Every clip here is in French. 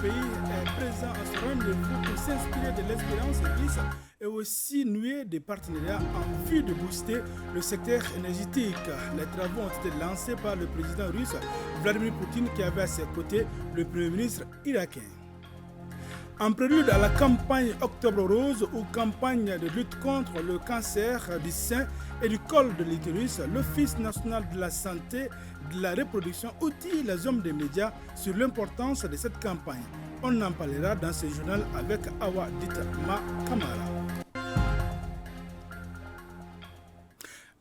pays est présent à ce rendez-vous pour s'inspirer de l'expérience russe et aussi nouer des partenariats en vue de booster le secteur énergétique. Les travaux ont été lancés par le président russe Vladimir Poutine qui avait à ses côtés le premier ministre irakien. En prélude à la campagne Octobre Rose ou campagne de lutte contre le cancer du sein et du col de l'utérus, l'Office national de la santé et de la reproduction outille les hommes des médias sur l'importance de cette campagne. On en parlera dans ce journal avec Awa Ditma Kamara.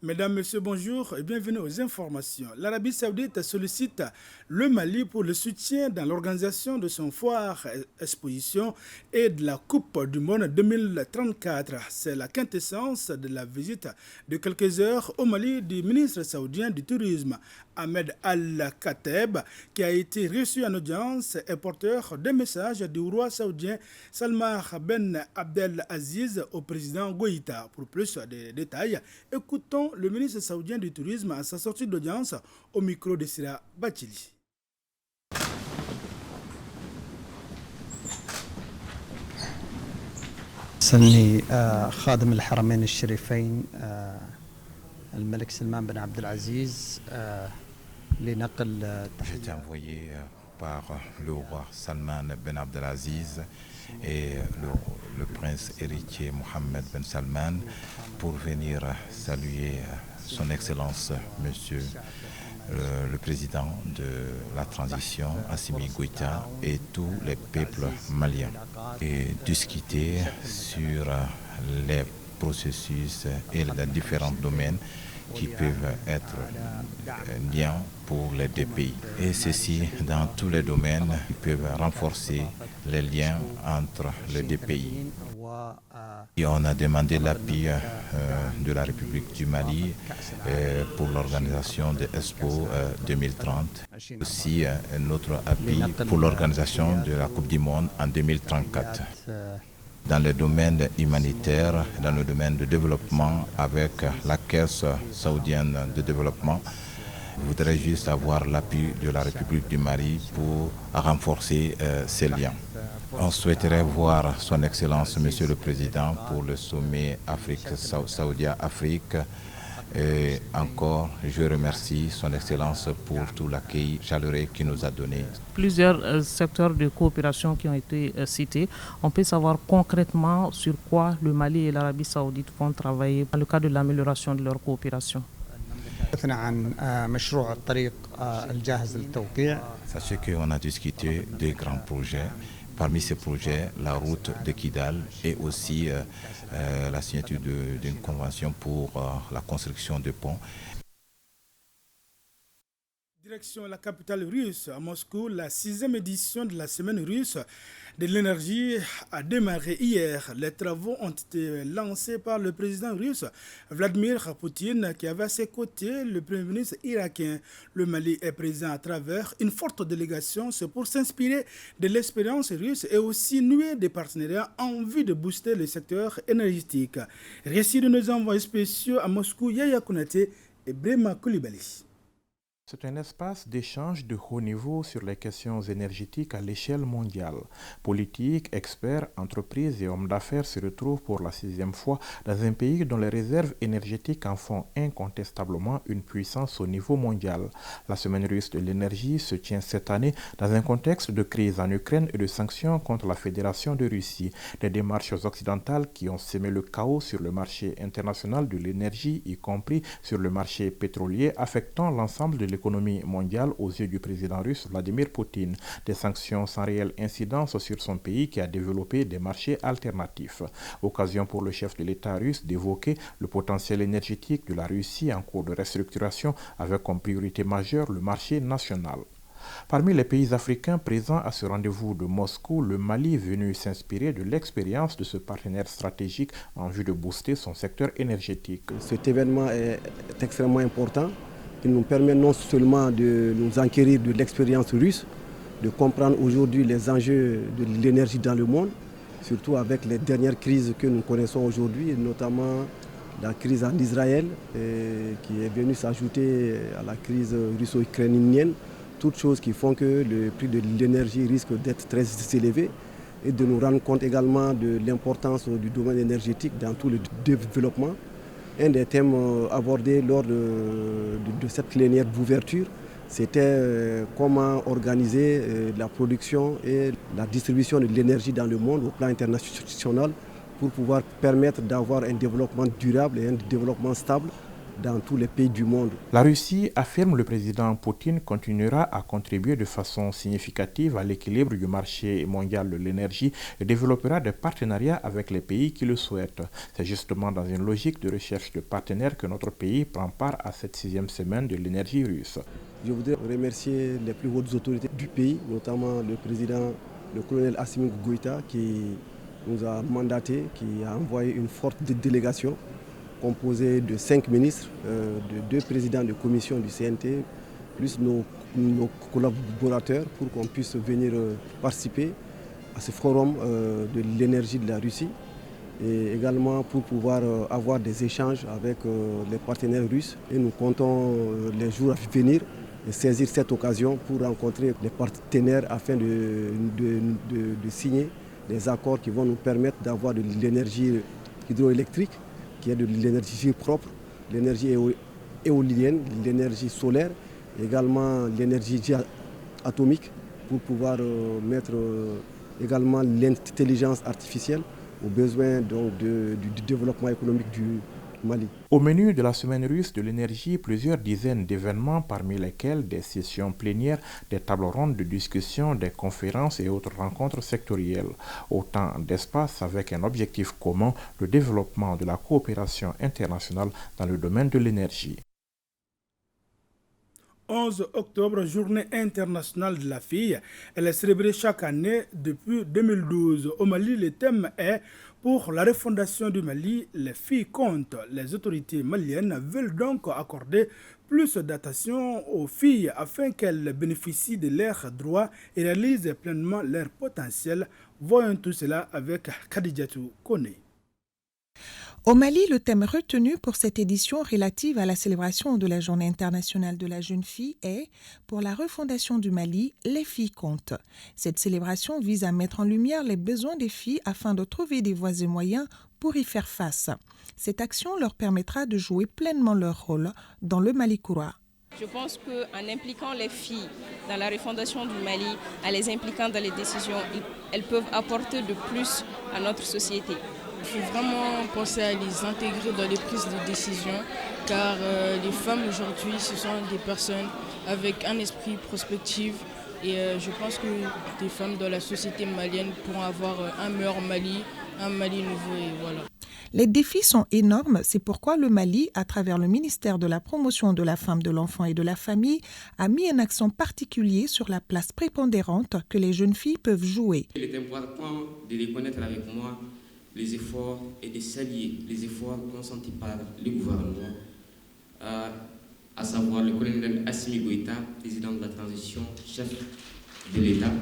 Mesdames, Messieurs, bonjour et bienvenue aux informations. L'Arabie Saoudite sollicite le Mali pour le soutien dans l'organisation de son foire exposition et de la Coupe du Monde 2034. C'est la quintessence de la visite de quelques heures au Mali du ministre saoudien du Tourisme, Ahmed Al-Kateb, qui a été reçu en audience et porteur des messages du roi saoudien Salman Ben Abdelaziz au président Goïta. Pour plus de détails, écoutons le ministre saoudien du Tourisme à sa sortie d'audience au micro de Sira Bachili. سني خادم الحرمين الشريفين الملك سلمان بن عبد العزيز لنقل. J'ai été envoyé par le roi Salman Ben Abdelaziz et le prince héritier Mohammed Ben Salman pour venir saluer son Excellence Monsieur le président de la transition Assimi Goïta et tous les peuples maliens et discuter sur les processus et les différents domaines qui peuvent être liés pour les deux pays. Et ceci dans tous les domaines qui peuvent renforcer les liens entre les deux pays. Et on a demandé l'appui de la République du Mali pour l'organisation de Expo 2030. Aussi notre appui pour l'organisation de la Coupe du Monde en 2034. Dans le domaine humanitaire, dans le domaine de développement avec la Caisse saoudienne de développement, je voudrais juste avoir l'appui de la République du Mali pour renforcer ces liens. On souhaiterait voir son Excellence, Monsieur le Président, pour le sommet Saoudia-Afrique. Et encore, je remercie son Excellence pour tout l'accueil chaleureux qu'il nous a donné. Plusieurs secteurs de coopération qui ont été cités. On peut savoir concrètement sur quoi le Mali et l'Arabie Saoudite vont travailler dans le cadre de l'amélioration de leur coopération. Sachez qu'on a discuté de grands projets. Parmi ces projets, la route de Kidal et aussi la signature d'une convention pour la construction de ponts. Direction la capitale russe, à Moscou, la 6e édition de la semaine russe de l'énergie a démarré hier. Les travaux ont été lancés par le président russe Vladimir Poutine qui avait à ses côtés le premier ministre irakien. Le Mali est présent à travers une forte délégation. C'est pour s'inspirer de l'expérience russe et aussi nouer des partenariats en vue de booster le secteur énergétique. Récit de nos envoyés spéciaux à Moscou, Yaya Konaté et Brema Koulibaly. C'est un espace d'échange de haut niveau sur les questions énergétiques à l'échelle mondiale. Politiques, experts, entreprises et hommes d'affaires se retrouvent pour la 6e fois dans un pays dont les réserves énergétiques en font incontestablement une puissance au niveau mondial. La semaine russe de l'énergie se tient cette année dans un contexte de crise en Ukraine et de sanctions contre la Fédération de Russie. Des démarches occidentales qui ont semé le chaos sur le marché international de l'énergie, y compris sur le marché pétrolier, affectant l'ensemble de l'économie mondiale aux yeux du président russe Vladimir Poutine. Des sanctions sans réelle incidence sur son pays qui a développé des marchés alternatifs. Occasion pour le chef de l'État russe d'évoquer le potentiel énergétique de la Russie en cours de restructuration avec comme priorité majeure le marché national. Parmi les pays africains présents à ce rendez-vous de Moscou, le Mali est venu s'inspirer de l'expérience de ce partenaire stratégique en vue de booster son secteur énergétique. Cet événement est extrêmement important. Il nous permet non seulement de nous enquérir de l'expérience russe, de comprendre aujourd'hui les enjeux de l'énergie dans le monde, surtout avec les dernières crises que nous connaissons aujourd'hui, notamment la crise en Israël qui est venue s'ajouter à la crise russo-ukrainienne toutes choses qui font que le prix de l'énergie risque d'être très élevé et de nous rendre compte également de l'importance du domaine énergétique dans tout le développement. Un des thèmes abordés lors de cette plénière d'ouverture, c'était comment organiser la production et la distribution de l'énergie dans le monde au plan international pour pouvoir permettre d'avoir un développement durable et un développement stable dans tous les pays du monde. La Russie, affirme le président Poutine, continuera à contribuer de façon significative à l'équilibre du marché mondial de l'énergie et développera des partenariats avec les pays qui le souhaitent. C'est justement dans une logique de recherche de partenaires que notre pays prend part à cette 6e semaine de l'énergie russe. Je voudrais remercier les plus hautes autorités du pays, notamment le président, le colonel Assimi Goïta, qui nous a mandaté, qui a envoyé une forte délégation composée de 5 ministres, de 2 présidents de commission du CNT, plus nos collaborateurs pour qu'on puisse venir participer à ce forum de l'énergie de la Russie et également pour pouvoir avoir des échanges avec les partenaires russes. Et nous comptons les jours à venir et saisir cette occasion pour rencontrer les partenaires afin de signer des accords qui vont nous permettre d'avoir de l'énergie hydroélectrique, qui est de l'énergie propre, l'énergie éolienne, l'énergie solaire, également l'énergie atomique pour pouvoir mettre également l'intelligence artificielle aux besoins donc, du développement économique du Mali. Au menu de la semaine russe de l'énergie, plusieurs dizaines d'événements, parmi lesquels des sessions plénières, des tables rondes de discussion, des conférences et autres rencontres sectorielles. Autant d'espaces avec un objectif commun, le développement de la coopération internationale dans le domaine de l'énergie. 11 octobre, journée internationale de la fille. Elle est célébrée chaque année depuis 2012. Au Mali, le thème est « Pour la refondation du Mali, les filles comptent ». Les autorités maliennes veulent donc accorder plus d'attention aux filles afin qu'elles bénéficient de leurs droits et réalisent pleinement leur potentiel. Voyons tout cela avec Khadijatou Kone. Au Mali, le thème retenu pour cette édition relative à la célébration de la Journée internationale de la jeune fille est « Pour la refondation du Mali, les filles comptent ». Cette célébration vise à mettre en lumière les besoins des filles afin de trouver des voies et moyens pour y faire face. Cette action leur permettra de jouer pleinement leur rôle dans le Mali Koura. Je pense qu'en impliquant les filles dans la refondation du Mali, en les impliquant dans les décisions, elles peuvent apporter de plus à notre société. Il faut vraiment penser à les intégrer dans les prises de décision car les femmes aujourd'hui, ce sont des personnes avec un esprit prospectif et je pense que des femmes dans la société malienne pourront avoir un meilleur Mali, un Mali nouveau et voilà. Les défis sont énormes, c'est pourquoi le Mali, à travers le ministère de la promotion de la femme, de l'enfant et de la famille, a mis un accent particulier sur la place prépondérante que les jeunes filles peuvent jouer. Il est important de les connaître avec moi, les efforts et de saluer les efforts consentis par le gouvernement, à savoir le colonel Assimi Goïta, président de la transition, chef de l'État,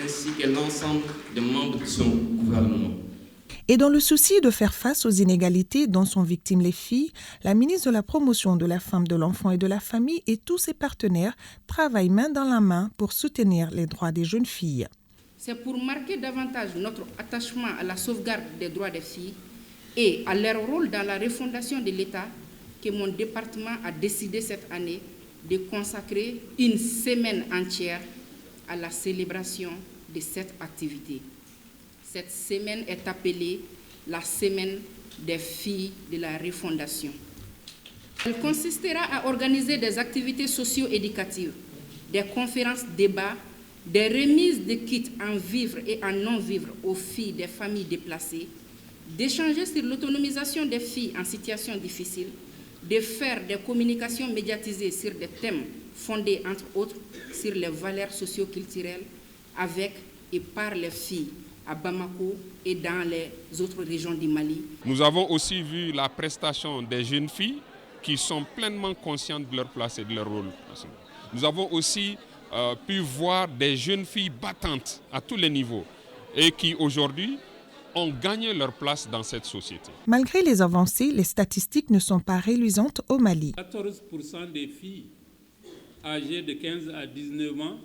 ainsi que l'ensemble des membres de son gouvernement. Et dans le souci de faire face aux inégalités dont sont victimes les filles, la ministre de la Promotion de la Femme, de l'Enfant et de la Famille et tous ses partenaires travaillent main dans la main pour soutenir les droits des jeunes filles. C'est pour marquer davantage notre attachement à la sauvegarde des droits des filles et à leur rôle dans la refondation de l'État que mon département a décidé cette année de consacrer une semaine entière à la célébration de cette activité. Cette semaine est appelée la semaine des filles de la refondation. Elle consistera à organiser des activités socio-éducatives, des conférences débats, des remises de kits en vivre et en non-vivre aux filles des familles déplacées, d'échanger sur l'autonomisation des filles en situation difficile, de faire des communications médiatisées sur des thèmes fondés, entre autres, sur les valeurs socio-culturelles avec et par les filles à Bamako et dans les autres régions du Mali. Nous avons aussi vu la prestation des jeunes filles qui sont pleinement conscientes de leur place et de leur rôle. Nous avons aussi pu voir des jeunes filles battantes à tous les niveaux et qui aujourd'hui ont gagné leur place dans cette société. Malgré les avancées, les statistiques ne sont pas reluisantes au Mali. 14% des filles âgées de 15 à 19 ans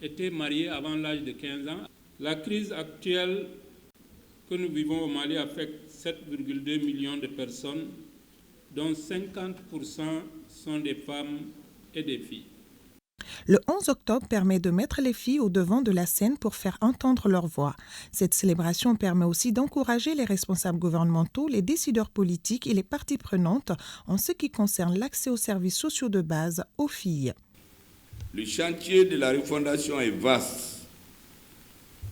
étaient mariées avant l'âge de 15 ans. La crise actuelle que nous vivons au Mali affecte 7,2 millions de personnes, dont 50% sont des femmes et des filles. Le 11 octobre permet de mettre les filles au devant de la scène pour faire entendre leur voix. Cette célébration permet aussi d'encourager les responsables gouvernementaux, les décideurs politiques et les parties prenantes en ce qui concerne l'accès aux services sociaux de base aux filles. Le chantier de la refondation est vaste.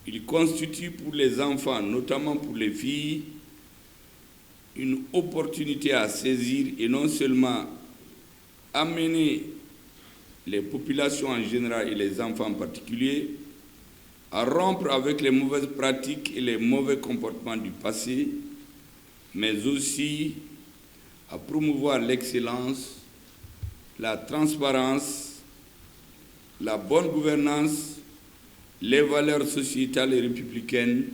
Il constitue pour les enfants, notamment pour les filles, une opportunité à saisir et non seulement amener les populations en général et les enfants en particulier à rompre avec les mauvaises pratiques et les mauvais comportements du passé, mais aussi à promouvoir l'excellence, la transparence, la bonne gouvernance, les valeurs sociétales et républicaines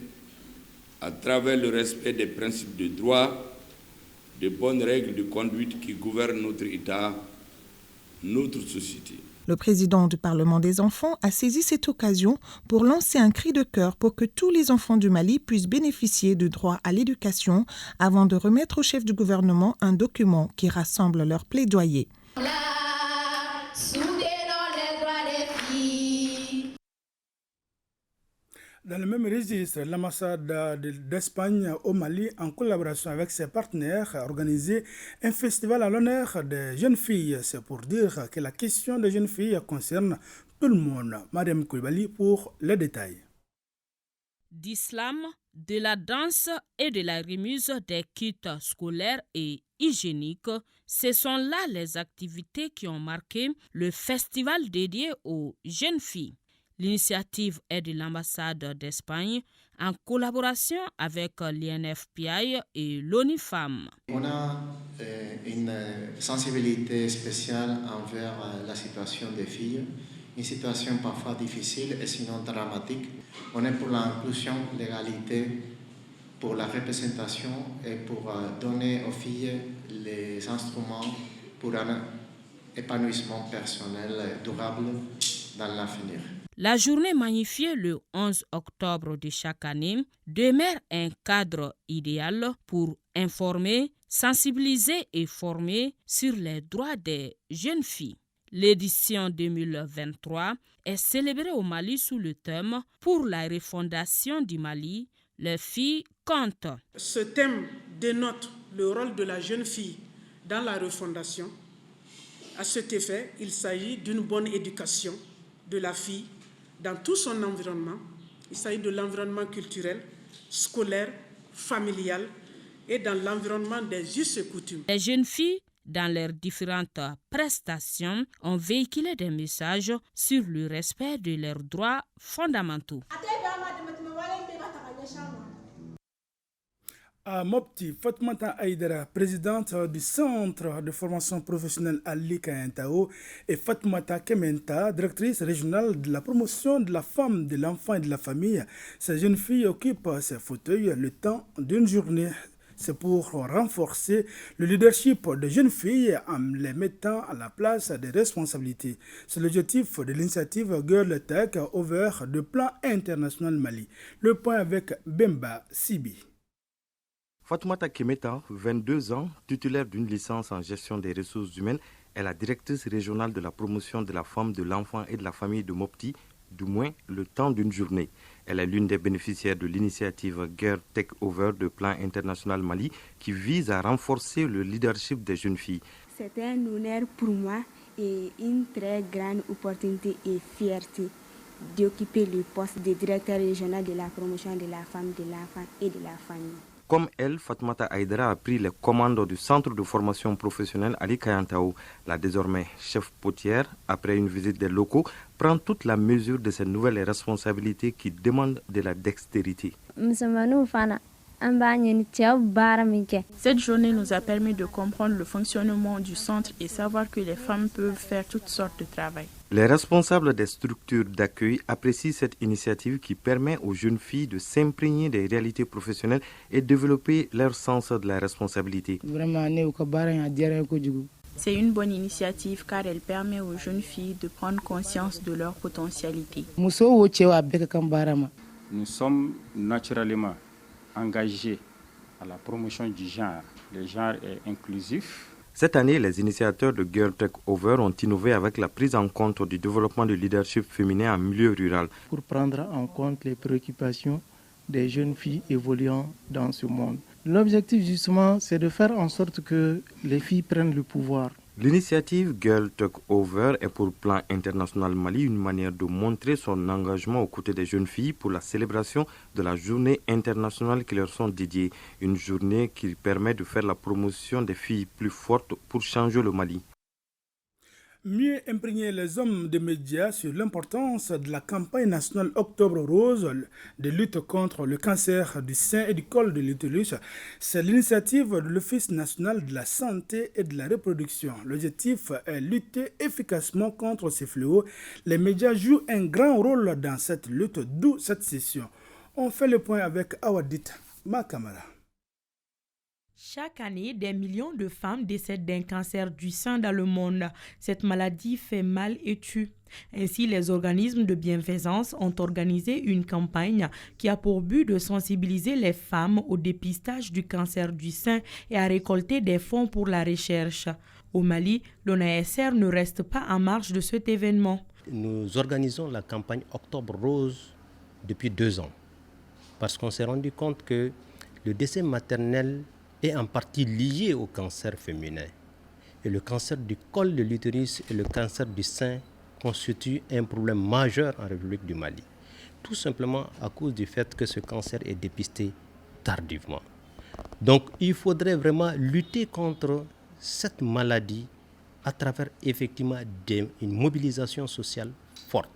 à travers le respect des principes de droit, de bonnes règles de conduite qui gouvernent notre État, notre société. Le président du Parlement des enfants a saisi cette occasion pour lancer un cri de cœur pour que tous les enfants du Mali puissent bénéficier du droit à l'éducation avant de remettre au chef du gouvernement un document qui rassemble leurs plaidoyers. Dans le même registre, l'ambassade d'Espagne au Mali, en collaboration avec ses partenaires, a organisé un festival à l'honneur des jeunes filles. C'est pour dire que la question des jeunes filles concerne tout le monde. Mariam Koulibaly pour les détails. D'islam, de la danse et de la remise des kits scolaires et hygiéniques, ce sont là les activités qui ont marqué le festival dédié aux jeunes filles. L'initiative est de l'ambassade d'Espagne en collaboration avec l'INFPI et l'ONIFAM. On a une sensibilité spéciale envers la situation des filles, une situation parfois difficile et sinon dramatique. On est pour l'inclusion, l'égalité, pour la représentation et pour donner aux filles les instruments pour un épanouissement personnel durable dans l'avenir. La journée magnifiée le 11 octobre de chaque année demeure un cadre idéal pour informer, sensibiliser et former sur les droits des jeunes filles. L'édition 2023 est célébrée au Mali sous le thème « Pour la refondation du Mali, les filles comptent ». Ce thème dénote le rôle de la jeune fille dans la refondation. À cet effet, il s'agit d'une bonne éducation de la fille dans tout son environnement. Il s'agit de l'environnement culturel, scolaire, familial et dans l'environnement des us et coutumes. Les jeunes filles, dans leurs différentes prestations, ont véhiculé des messages sur le respect de leurs droits fondamentaux. À Mopti, Fatmata Aïdara, présidente du Centre de formation professionnelle Ali Kayantao, et Fatmata Kementa, directrice régionale de la promotion de la femme, de l'enfant et de la famille. Ces jeunes filles occupent ces fauteuils le temps d'une journée. C'est pour renforcer le leadership des jeunes filles en les mettant à la place des responsabilités. C'est l'objectif de l'initiative Girl Tech Over de Plan International Mali. Le point avec Bemba Sibi. Fatoumata Kemeta, 22 ans, titulaire d'une licence en gestion des ressources humaines, est la directrice régionale de la promotion de la femme, de l'enfant et de la famille de Mopti, du moins le temps d'une journée. Elle est l'une des bénéficiaires de l'initiative Girl Tech Over de Plan International Mali qui vise à renforcer le leadership des jeunes filles. C'est un honneur pour moi et une très grande opportunité et fierté d'occuper le poste de directeur régional de la promotion de la femme, de l'enfant et de la famille. Comme elle, Fatoumata Aïdara a pris les commandes du centre de formation professionnelle Ali Kayantao. La désormais chef potière, après une visite des locaux, prend toute la mesure de ces nouvelles responsabilités qui demandent de la dextérité. Cette journée nous a permis de comprendre le fonctionnement du centre et savoir que les femmes peuvent faire toutes sortes de travail. Les responsables des structures d'accueil apprécient cette initiative qui permet aux jeunes filles de s'imprégner des réalités professionnelles et développer leur sens de la responsabilité. C'est une bonne initiative car elle permet aux jeunes filles de prendre conscience de leur potentialité. Nous sommes naturellement engagés à la promotion du genre. Le genre est inclusif. Cette année, les initiateurs de Girl Tech Over ont innové avec la prise en compte du développement du leadership féminin en milieu rural. Pour prendre en compte les préoccupations des jeunes filles évoluant dans ce monde. L'objectif justement, c'est de faire en sorte que les filles prennent le pouvoir. L'initiative Girl Tech Over est pour Plan International Mali une manière de montrer son engagement aux côtés des jeunes filles pour la célébration de la journée internationale qui leur sont dédiées. Une journée qui permet de faire la promotion des filles plus fortes pour changer le Mali. Mieux imprégner les hommes des médias sur l'importance de la campagne nationale Octobre Rose de lutte contre le cancer du sein et du col de l'utérus. C'est l'initiative de l'Office national de la santé et de la reproduction. L'objectif est lutter efficacement contre ces fléaux. Les médias jouent un grand rôle dans cette lutte, d'où cette session. On fait le point avec Awadit Makamara. Chaque année, des millions de femmes décèdent d'un cancer du sein dans le monde. Cette maladie fait mal et tue. Ainsi, les organismes de bienfaisance ont organisé une campagne qui a pour but de sensibiliser les femmes au dépistage du cancer du sein et à récolter des fonds pour la recherche. Au Mali, l'ONASR ne reste pas en marge de cet événement. Nous organisons la campagne Octobre Rose depuis 2 ans parce qu'on s'est rendu compte que le décès maternel est en partie lié au cancer féminin. Et le cancer du col de l'utérus et le cancer du sein constituent un problème majeur en République du Mali. Tout simplement à cause du fait que ce cancer est dépisté tardivement. Donc il faudrait vraiment lutter contre cette maladie à travers effectivement une mobilisation sociale forte.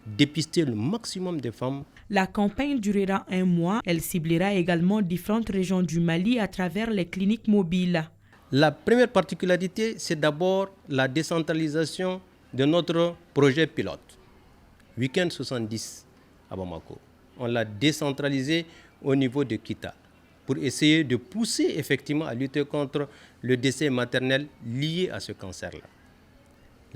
Dépister le maximum de femmes. La campagne durera 1 mois. Elle ciblera également différentes régions du Mali à travers les cliniques mobiles. La première particularité, c'est d'abord la décentralisation de notre projet pilote. Week-end 70 à Bamako. On l'a décentralisé au niveau de Kita pour essayer de pousser effectivement à lutter contre le décès maternel lié à ce cancer-là.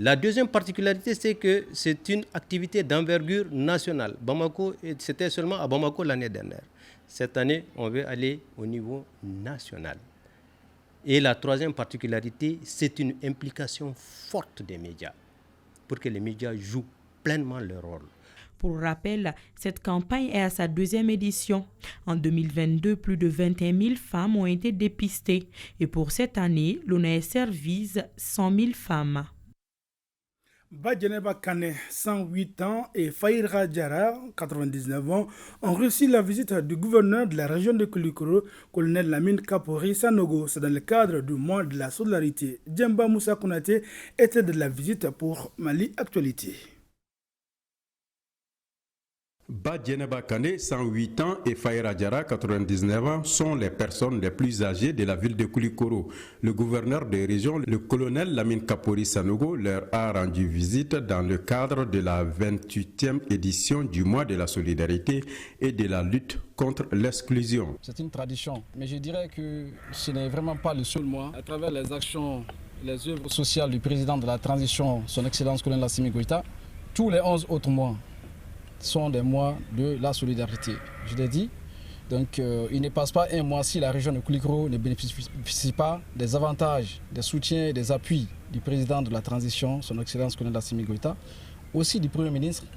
La deuxième particularité, c'est que c'est une activité d'envergure nationale. Bamako, c'était seulement à Bamako l'année dernière. Cette année, on veut aller au niveau national. Et la troisième particularité, c'est une implication forte des médias pour que les médias jouent pleinement leur rôle. Pour rappel, cette campagne est à sa 2e édition. En 2022, plus de 21 000 femmes ont été dépistées. Et pour cette année, l'ONASR vise 100 000 femmes. Badjeneba Kane, 108 ans, et Faïra Diara, 99 ans, ont reçu la visite du gouverneur de la région de Koulikoro, colonel Lamine Kapori Sanogo. C'est dans le cadre du mois de la solidarité. Djemba Moussa Konaté était de la visite pour Mali Actualité. Badjeneba Kane, 108 ans, et Faïra Diara, 99 ans, sont les personnes les plus âgées de la ville de Koulikoro. Le gouverneur des régions, le colonel Lamine Kapori Sanogo, leur a rendu visite dans le cadre de la 28e édition du mois de la solidarité et de la lutte contre l'exclusion. C'est une tradition, mais je dirais que ce n'est vraiment pas le seul mois. À travers les actions, les œuvres sociales du président de la transition, son Excellence colonel Assimi Goïta, tous les 11 autres mois sont des mois de la solidarité. Je l'ai dit, donc il ne passe pas 1 mois si la région de Koulikoro ne bénéficie pas des avantages, des soutiens, des appuis du président de la transition, son Excellence colonel Assimi Goïta, aussi du Premier ministre,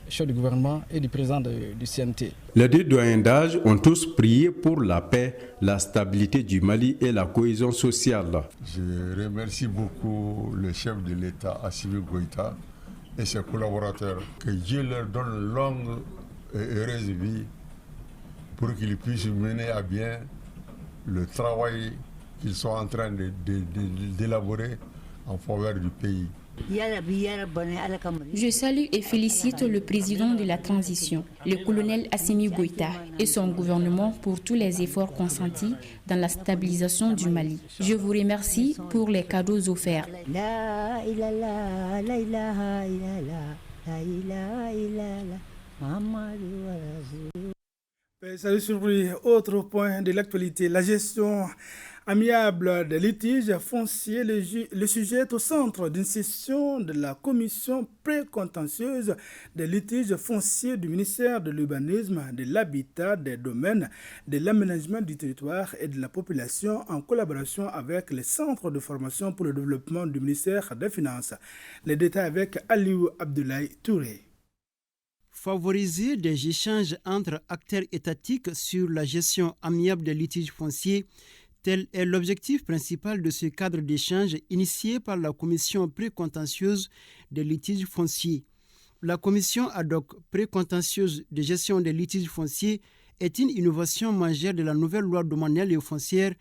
chef du gouvernement et du président du CNT. Les 2 doyens d'âge ont tous prié pour la paix, la stabilité du Mali et la cohésion sociale. Je remercie beaucoup le chef de l'État, Assimi Goïta, et ses collaborateurs, que Dieu leur donne une longue et heureuse vie pour qu'ils puissent mener à bien le travail qu'ils sont en train d'élaborer en faveur du pays. Je salue et félicite le président de la transition, le colonel Assimi Goïta, et son gouvernement pour tous les efforts consentis dans la stabilisation du Mali. Je vous remercie pour les cadeaux offerts. Salut surpris, autre point de l'actualité, la gestion amiable des litiges fonciers, le sujet est au centre d'une session de la commission précontentieuse des litiges fonciers du ministère de l'Urbanisme, de l'Habitat, des Domaines, de l'Aménagement du territoire et de la population en collaboration avec les centres de formation pour le développement du ministère des Finances. Les détails avec Aliou Abdoulaye Touré. Favoriser des échanges entre acteurs étatiques sur la gestion amiable des litiges fonciers, tel est l'objectif principal de ce cadre d'échange initié par la commission précontentieuse des litiges fonciers. La commission ad hoc précontentieuse de gestion des litiges fonciers est une innovation majeure de la nouvelle loi domaniale et foncière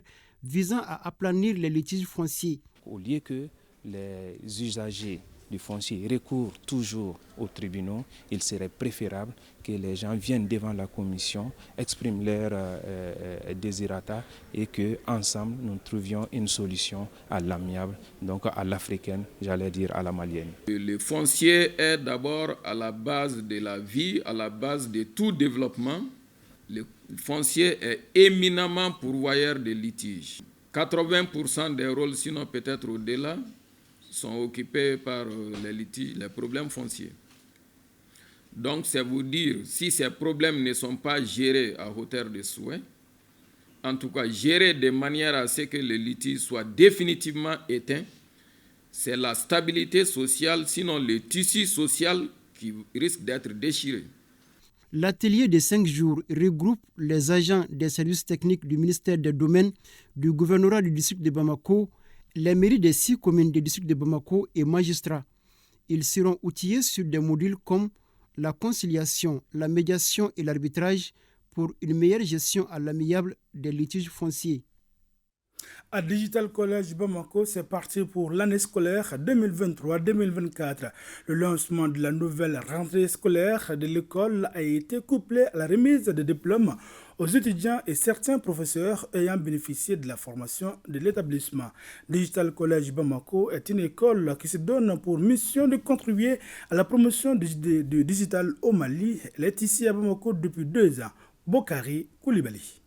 visant à aplanir les litiges fonciers. Au lieu que les usagers du foncier recourent toujours aux tribunaux, il serait préférable que les gens viennent devant la commission, expriment leurs désirata et qu'ensemble nous trouvions une solution à l'amiable, donc à l'africaine, j'allais dire à la malienne. Le foncier est d'abord à la base de la vie, à la base de tout développement. Le foncier est éminemment pourvoyeur de litiges. 80% des rôles, sinon peut-être au-delà, sont occupés par les litiges, les problèmes fonciers. Donc, c'est vous dire, si ces problèmes ne sont pas gérés à hauteur de souhait, en tout cas gérés de manière à ce que les litiges soient définitivement éteints, c'est la stabilité sociale, sinon le tissu social qui risque d'être déchiré. L'atelier de 5 jours regroupe les agents des services techniques du ministère des Domaines, du gouvernorat du district de Bamako, les mairies des 6 communes du district de Bamako et magistrats. Ils seront outillés sur des modules comme la conciliation, la médiation et l'arbitrage pour une meilleure gestion à l'amiable des litiges fonciers. À Digital College Bamako, c'est parti pour l'année scolaire 2023-2024. Le lancement de la nouvelle rentrée scolaire de l'école a été couplé à la remise de diplômes aux étudiants et certains professeurs ayant bénéficié de la formation de l'établissement. Digital College Bamako est une école qui se donne pour mission de contribuer à la promotion du digital au Mali. Elle est ici à Bamako depuis 2 ans. Bokari Koulibaly.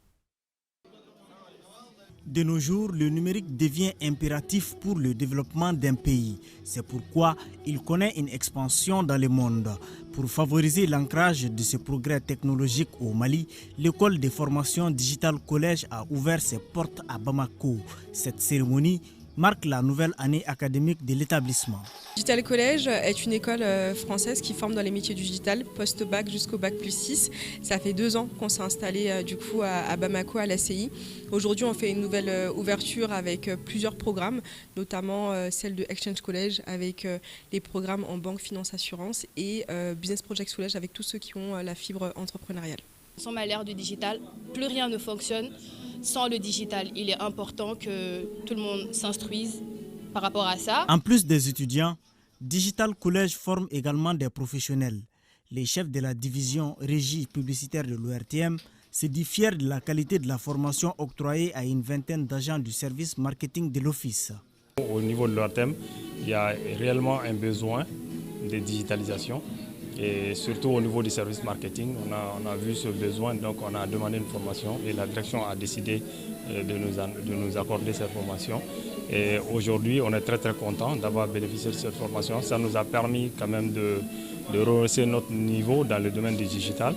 De nos jours, le numérique devient impératif pour le développement d'un pays. C'est pourquoi il connaît une expansion dans le monde. Pour favoriser l'ancrage de ce progrès technologique au Mali, l'école de formation Digital College a ouvert ses portes à Bamako. Cette cérémonie marque la nouvelle année académique de l'établissement. Digital College est une école française qui forme dans les métiers du digital, post-bac jusqu'au bac plus 6. Ça fait 2 ans qu'on s'est installé du coup à Bamako, à l'ACI. Aujourd'hui, on fait une nouvelle ouverture avec plusieurs programmes, notamment celle de Exchange College avec les programmes en banque, finance, assurance et Business Project College avec tous ceux qui ont la fibre entrepreneuriale. Nous sommes à l'ère du digital, plus rien ne fonctionne sans le digital. Il est important que tout le monde s'instruise par rapport à ça. En plus des étudiants, Digital College forme également des professionnels. Les chefs de la division régie publicitaire de l'ORTM se disent fiers de la qualité de la formation octroyée à une vingtaine d'agents du service marketing de l'office. Au niveau de l'ORTM, il y a réellement un besoin de digitalisation. Et surtout au niveau du service marketing, on a vu ce besoin, donc on a demandé une formation et la direction a décidé de nous accorder cette formation. Et aujourd'hui, on est très content d'avoir bénéficié de cette formation. Ça nous a permis quand même de rehausser notre niveau dans le domaine du digital.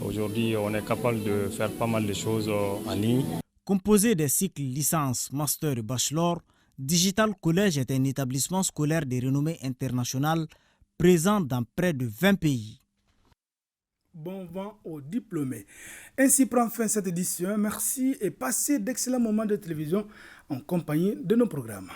Aujourd'hui, on est capable de faire pas mal de choses en ligne. Composé des cycles licence, master et bachelor, Digital College est un établissement scolaire de renommée internationale présent dans près de 20 pays. Bon vent aux diplômés. Ainsi prend fin cette édition. Merci et passez d'excellents moments de télévision en compagnie de nos programmes.